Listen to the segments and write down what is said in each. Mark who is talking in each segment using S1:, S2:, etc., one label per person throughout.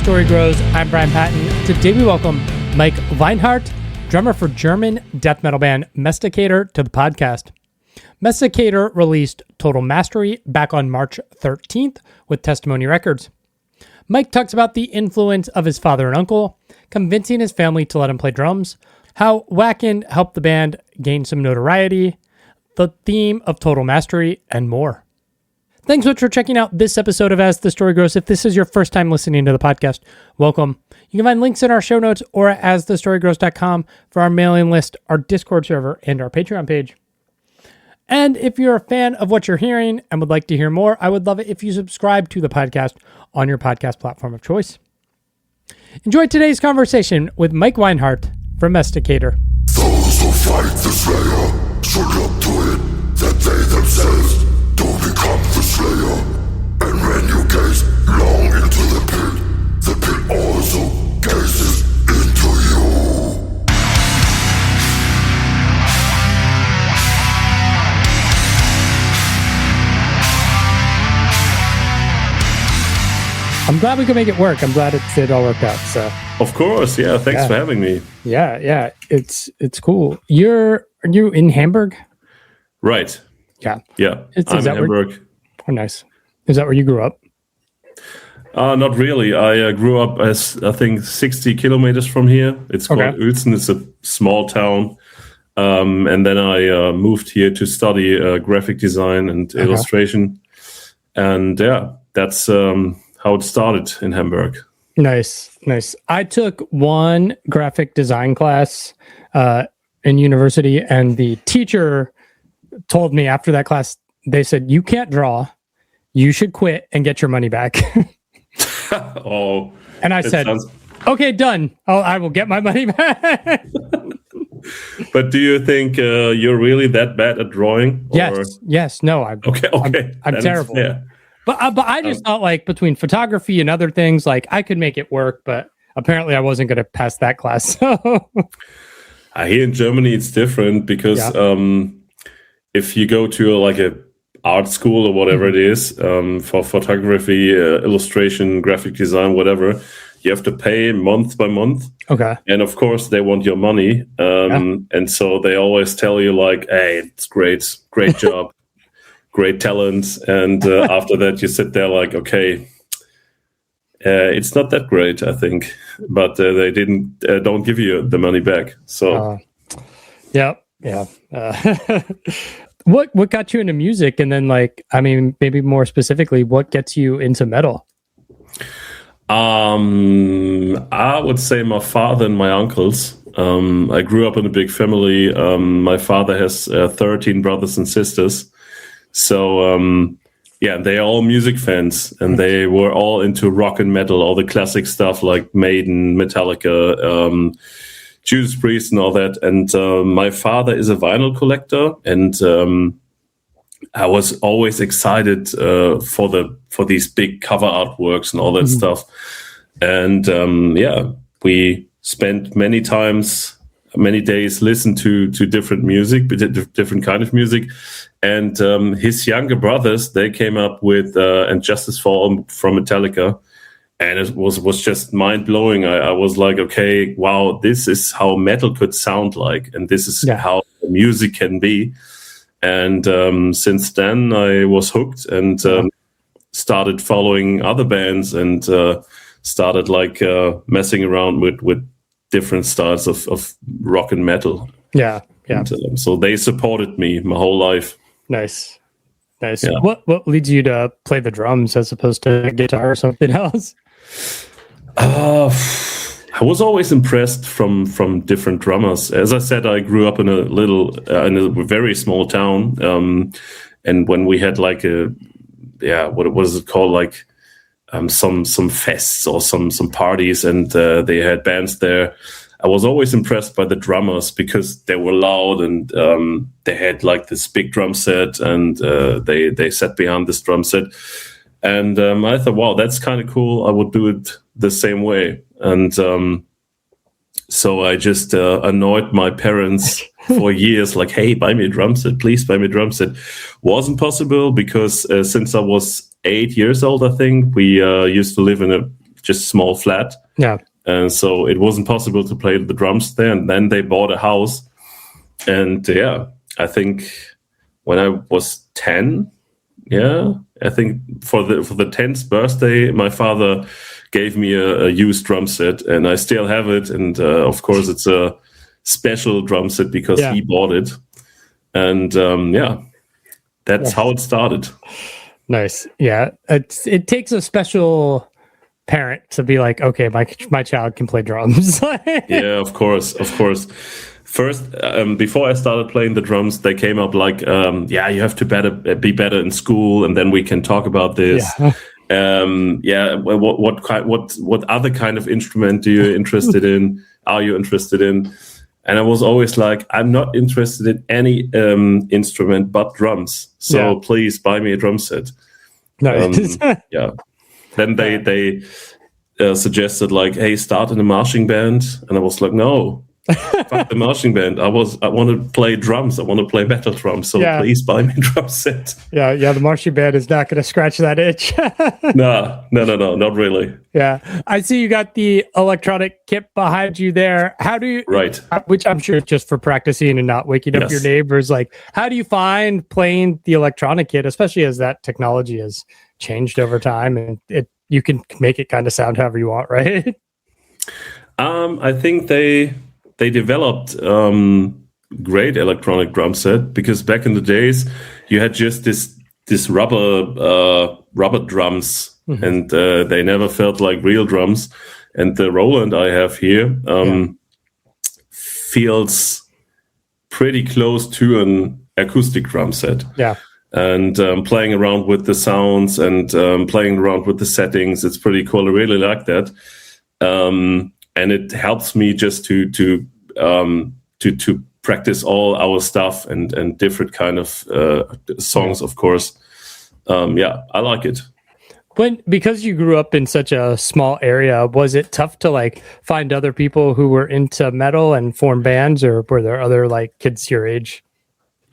S1: Story Grows. I'm Brian Patton. Today we welcome Maik Weinhardt, drummer for German death metal band Messticator, to the podcast. Messticator released Total Mastery back on March 13th with Testimony Records. Maik talks about the influence of his father and uncle, convincing his family to let him play drums, how Wacken helped the band gain some notoriety, the theme of Total Mastery, and more. Thanks so much for checking out this episode of As the Story Grows. If this is your first time listening to the podcast, welcome. You can find links in our show notes or at asthestorygrows.com for our mailing list, our Discord server, and our Patreon page. And if you're a fan of what you're hearing and would like to hear more, I would love it if you subscribe to the podcast on your podcast platform of choice. Enjoy today's conversation with Maik Weinhardt from Messticator.
S2: Those who fight the Slayer should look to it that they themselves do become the Slayer. And when you gaze long into the pit also gazes into you.
S1: I'm glad we could make it work. I'm glad it all worked out. So,
S3: of course, yeah. Thanks for having me.
S1: Yeah. It's cool. Are you in Hamburg?
S3: Right.
S1: Yeah.
S3: I'm in Hamburg.
S1: Oh, nice. Is that where you grew up?
S3: Not really. I grew up as, I think, 60 kilometers from here. It's called Uelzen. It's a small town. And then I moved here to study graphic design and illustration. And that's how it started in Hamburg.
S1: Nice. I took one graphic design class in university, and the teacher told me after that class, they said, "You can't draw. You should quit and get your money back."
S3: Oh.
S1: And I said, "Okay, done. I will get my money back."
S3: But do you think you're really that bad at drawing? Or?
S1: Yes. No, I'm terrible. Yeah. But I just thought, like, between photography and other things, like, I could make it work, but apparently I wasn't going to pass that class. So
S3: here in Germany, it's different because if you go to a art school or whatever it is, for photography, illustration, graphic design, whatever, you have to pay month by month.
S1: Okay.
S3: And of course, they want your money. And so they always tell you, like, hey, it's great job. Great talent, and after that you sit there like, okay, it's not that great, I think, but they don't give you the money back. So, What got you into music, and then maybe more specifically, what gets you into metal? I would say my father and my uncles. I grew up in a big family. My father has 13 brothers and sisters. So, they're all music fans, and they were all into rock and metal, all the classic stuff like Maiden, Metallica, Judas Priest, and all that. And my father is a vinyl collector, and I was always excited for these big cover artworks and all that stuff. And we spent many days listen to different music, different kind of music. And his younger brothers, they came up with And Justice for All from Metallica. And it was just mind-blowing. I was like, okay, wow, this is how metal could sound like. And this is how music can be. And since then, I was hooked and started following other bands and started messing around with different styles of rock and metal.
S1: Yeah.
S3: And, so they supported me my whole life.
S1: Nice. Yeah. What leads you to play the drums as opposed to guitar or something else?
S3: I was always impressed from different drummers. As I said, I grew up in a very small town, and when we had what was it called, some fests or some parties, and they had bands there. I was always impressed by the drummers because they were loud, and they had this big drum set, and they sat behind this drum set. And I thought, wow, that's kind of cool. I would do it the same way. And so I just annoyed my parents for years, like, hey, buy me a drum set, please buy me a drum set. Wasn't possible because since I was 8 years old, I think, we used to live in a just small flat.
S1: Yeah.
S3: And so it wasn't possible to play the drums there. And then they bought a house. And I think when I was 10, I think for the 10th birthday, my father gave me a used drum set, and I still have it. And of course, it's a special drum set because he bought it. And that's how it started.
S1: Nice. Yeah. It takes a special parent to be like, okay, my child can play drums.
S3: Yeah, of course. First, before I started playing the drums, they came up like, you have to be better in school, and then we can talk about this. What other kind of instrument are you interested in? And I was always like, I'm not interested in any instrument but drums. So please buy me a drum set.
S1: Nice.
S3: Then they suggested like, hey, start in a marching band, and I was like, no. Fuck the marching band. I want to play drums. I want to play metal drums. So please buy me a drum set.
S1: Yeah. The marching band is not going to scratch that itch.
S3: No, not really.
S1: Yeah. I see you got the electronic kit behind you there. How do you,
S3: right?
S1: Which I'm sure it's just for practicing and not waking up your neighbors. Like, how do you find playing the electronic kit, especially as that technology has changed over time, and you can make it kind of sound however you want, right?
S3: I think they developed great electronic drum set, because back in the days you had just this rubber drums, and they never felt like real drums. And the Roland I have here feels pretty close to an acoustic drum set.
S1: Yeah.
S3: And playing around with the sounds and playing around with the settings, it's pretty cool. I really like that. And it helps me just to practice all our stuff and different kind of songs, of course. I like it.
S1: Because you grew up in such a small area, was it tough to like find other people who were into metal and form bands, or were there other like kids your age?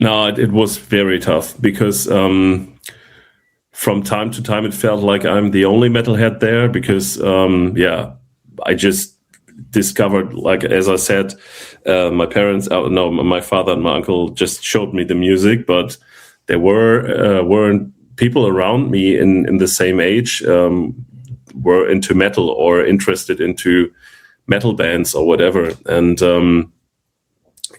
S3: No, it was very tough, because from time to time it felt like I'm the only metalhead there, because I just discovered, like, as I said, my father and my uncle just showed me the music, but there weren't people around me in the same age were into metal or interested into metal bands or whatever. And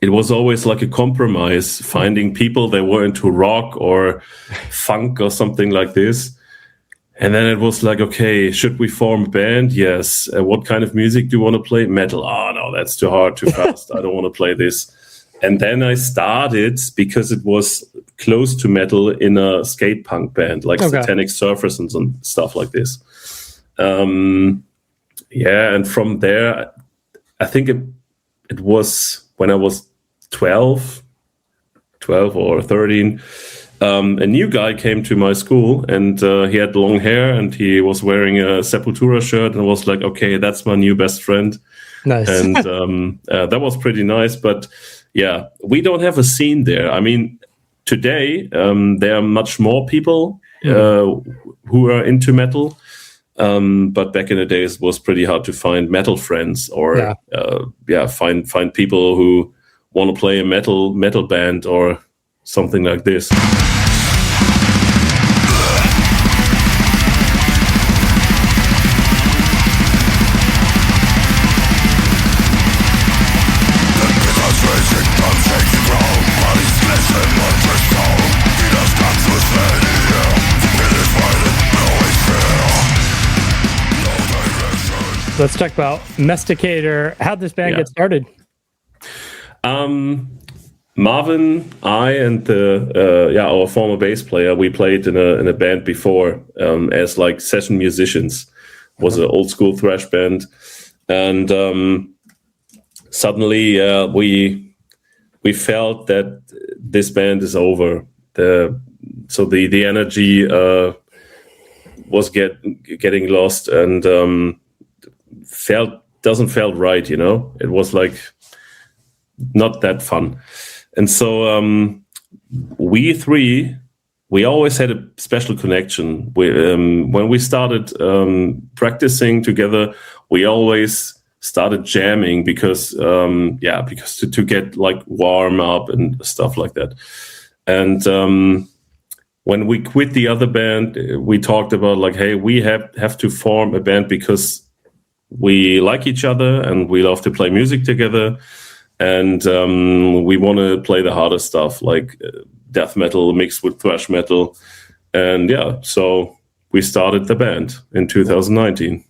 S3: it was always like a compromise, finding people that were into rock or funk or something like this. And then it was like, okay, should we form a band? Yes. What kind of music do you want to play? Metal. Oh, no, that's too hard, too fast. I don't want to play this. And then I started, because it was close to metal, in a skate punk band, like Satanic Surfers and some stuff like this. And from there, I think it was when I was 12 or 13. A new guy came to my school, and he had long hair, and he was wearing a Sepultura shirt, and I was like, okay, that's my new best friend.
S1: Nice.
S3: And that was pretty nice. But we don't have a scene there. I mean, today there are much more people who are into metal, but back in the days it was pretty hard to find metal friends, or find people who want to play a metal band or something like this.
S1: Let's talk about Messticator. How'd this band get started?
S3: Marvin, I, and our former bass player, we played in a band before as like session musicians. It was an old school thrash band, and suddenly we felt that this band is over. So the energy was getting lost, and doesn't felt right. It was like not that fun. And so we three we always had a special connection. When we started practicing together, we always started jamming because to get like warm up and stuff like that. And when we quit the other band, we talked about like, hey, we have to form a band because we like each other and we love to play music together, and we want to play the harder stuff like death metal mixed with thrash metal. And so we started the band in 2019.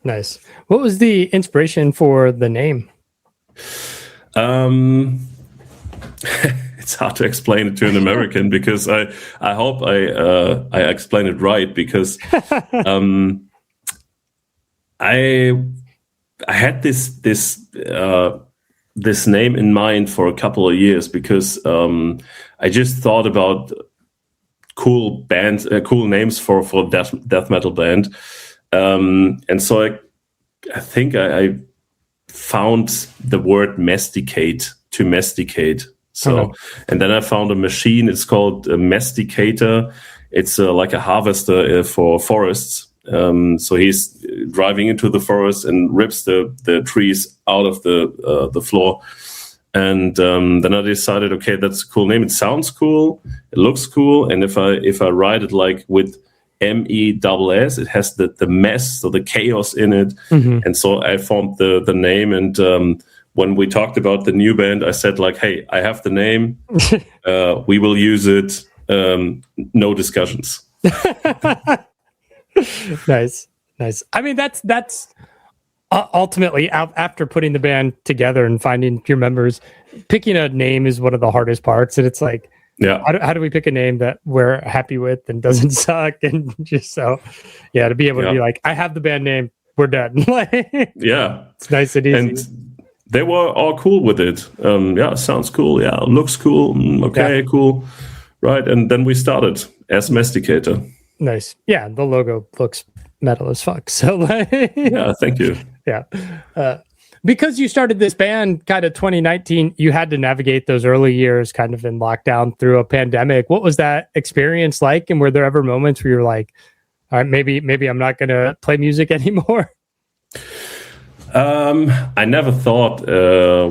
S1: Nice. What was the inspiration for the name?
S3: It's hard to explain it to an American because I hope I explain it right, because I had this name in mind for a couple of years, because I just thought about cool bands, cool names for death metal band, and so I think I found the word mesticate, to mesticate. So, and then I found a machine. It's called a Messticator. It's like a harvester for forests. So he's driving into the forest and rips the trees out of the floor. And then I decided, okay, that's a cool name. It sounds cool. It looks cool. And if I write it like with MESS, it has the mess, so the chaos in it. Mm-hmm. And so I formed the name. And when we talked about the new band, I said like, hey, I have the name. We will use it. No discussions.
S1: Nice. I mean, that's ultimately, after putting the band together and finding your members, picking a name is one of the hardest parts. And it's like, how do we pick a name that we're happy with and doesn't suck? And just to be able to be like, I have the band name, we're done. It's nice and easy. And
S3: they were all cool with it. Sounds cool. Yeah, looks cool. Okay, cool. Right. And then we started as Messticator.
S1: Nice. Yeah, the logo looks metal as fuck. So
S3: thank you.
S1: Yeah. Because you started this band kind of 2019, you had to navigate those early years kind of in lockdown through a pandemic. What was that experience like? And were there ever moments where you're like, all right, maybe I'm not going to play music anymore?
S3: I never thought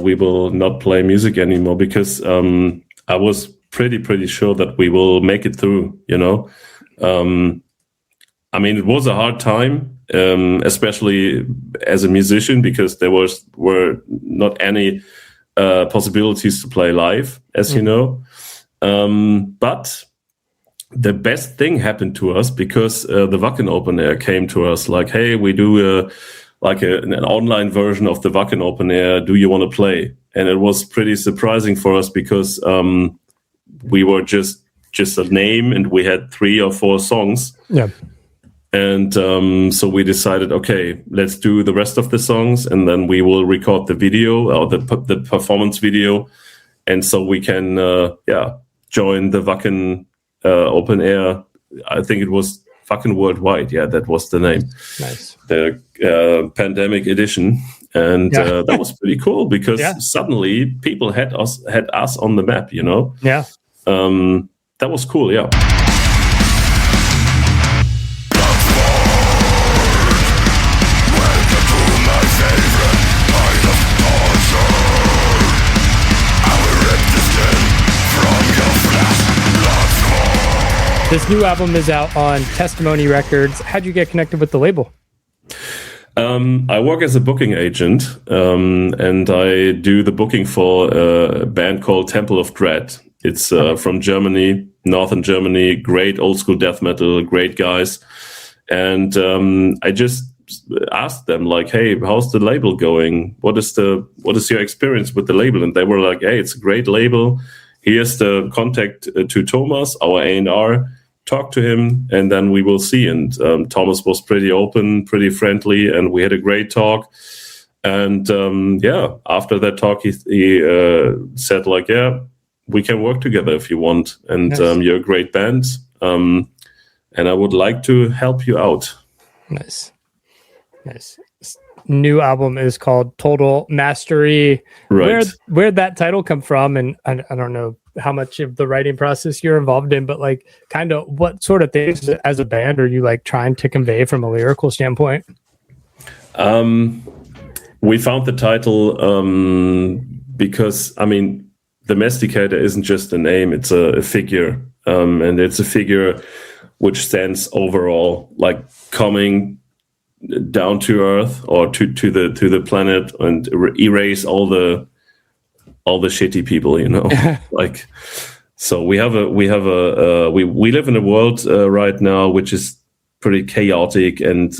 S3: we will not play music anymore, because I was pretty sure that we will make it through, you know. I mean, it was a hard time, especially as a musician, because there were not any possibilities to play live, as you know. But the best thing happened to us, because the Wacken Open Air came to us like, hey, we do an online version of the Wacken Open Air. Do you want to play? And it was pretty surprising for us, because we were just a name and we had 3 or 4 songs. Yeah. And so we decided, okay, let's do the rest of the songs, and then we will record the video, or the performance video. And so we can, join the Wacken Open Air. I think it was Wacken Worldwide. Yeah, that was the name. Nice. The pandemic edition. And that was pretty cool, because suddenly people had us on the map, you know?
S1: Yeah.
S3: That was cool, yeah.
S1: This new album is out on Testimony Records. How'd you get connected with the label?
S3: I work as a booking agent, and I do the booking for a band called Temple of Dread. It's from Germany, northern Germany, great old school death metal, great guys. And I just asked them like, hey, how's the label going? What is your experience with the label? And they were like, hey, it's a great label. Here's the contact to Thomas, our A&R. Talk to him, and then we will see. And Thomas was pretty open, pretty friendly, and we had a great talk. And after that talk, he said like, yeah, we can work together if you want. And nice. You're a great band, and I would like to help you out.
S1: Nice. New album is called Total Mastery.
S3: Right.
S1: Where'd that title come from? And I don't know how much of the writing process you're involved in, but like kind of what sort of things as a band are you like trying to convey from a lyrical standpoint?
S3: We found the title because, I mean, the Messticator isn't just a name, it's a figure. And it's a figure which stands overall, like coming down to Earth or to the planet and erase all the shitty people, you know. Like, so we live in a world right now which is pretty chaotic, and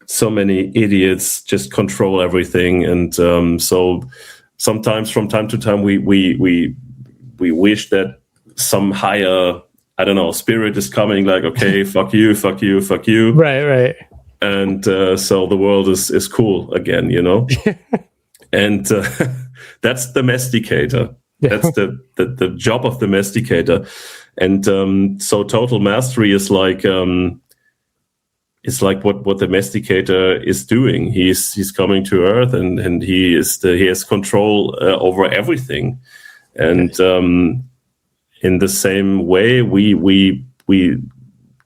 S3: so many idiots just control everything, and so sometimes from time to time we wish that some higher, I don't know, spirit is coming, like, okay, fuck you,
S1: right,
S3: and so the world is cool again, you know. And that's the Messticator. That's the job of the Messticator. And so total mastery is like it's like what the Messticator is doing. He's coming to Earth, and he has control over everything. And in the same way, we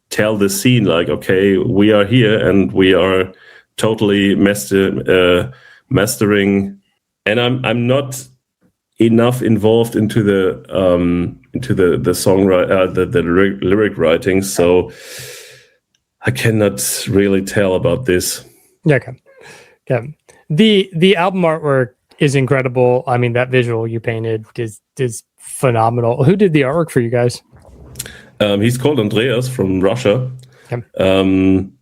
S3: tell the scene, like, okay, we are here and we are totally mastering. And I'm not enough involved into the songwriting, the lyric writing, so I cannot really tell about this.
S1: Okay. The album artwork is incredible. I mean, that visual you painted is phenomenal. Who did the artwork for you guys?
S3: He's called Andreas from Russia.
S1: Okay.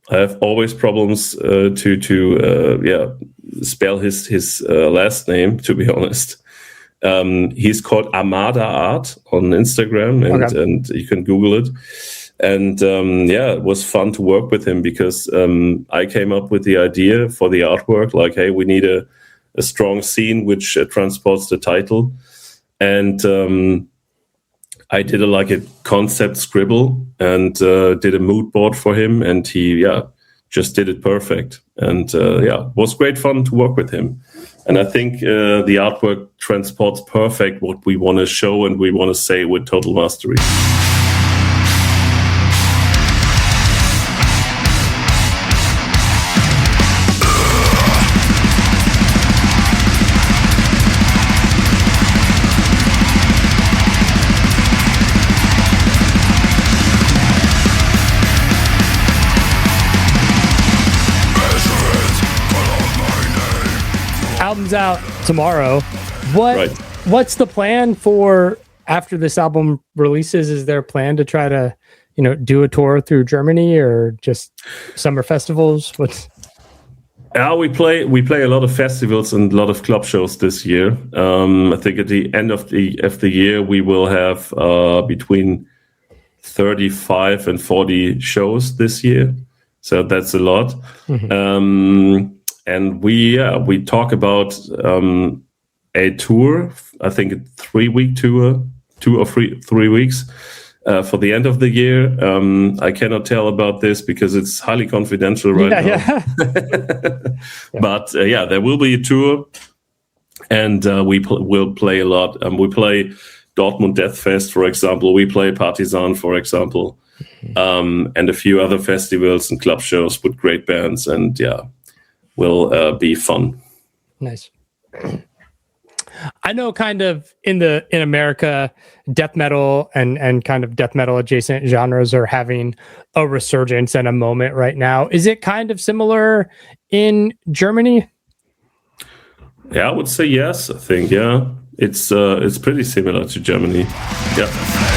S3: I have always problems to spell his last name, to be honest. He's called Armada Art on Instagram, and you can Google it. And it was fun to work with him because I came up with the idea for the artwork, like, hey, we need a strong scene which transports the title. And I did a concept scribble and did a mood board for him, and he just did it perfect. And it was great fun to work with him. And I think the artwork transports perfect what we want to show and we want to say with total mastery.
S1: Album's out tomorrow. What's the plan for after this album releases? Is there a plan to try to, do a tour through Germany or just summer festivals?
S3: We play a lot of festivals and a lot of club shows this year. I think at the end of the year we will have between 35 and 40 shows this year. So that's a lot. Mm-hmm. And we talk about a tour. I think a 3-week tour, 2 or 3 weeks for the end of the year. I cannot tell about this because it's highly confidential right now. Yeah. But there will be a tour, and we'll play a lot. We play Dortmund Death Fest, for example. We play Partisan, for example, and a few other festivals and club shows with great bands, and will be fun.
S1: Nice. I know kind of in America, death metal and kind of death metal adjacent genres are having a resurgence and a moment right now. Is it kind of similar in Germany?
S3: Yeah, I would say yes. I think, it's pretty similar to Germany. Yeah.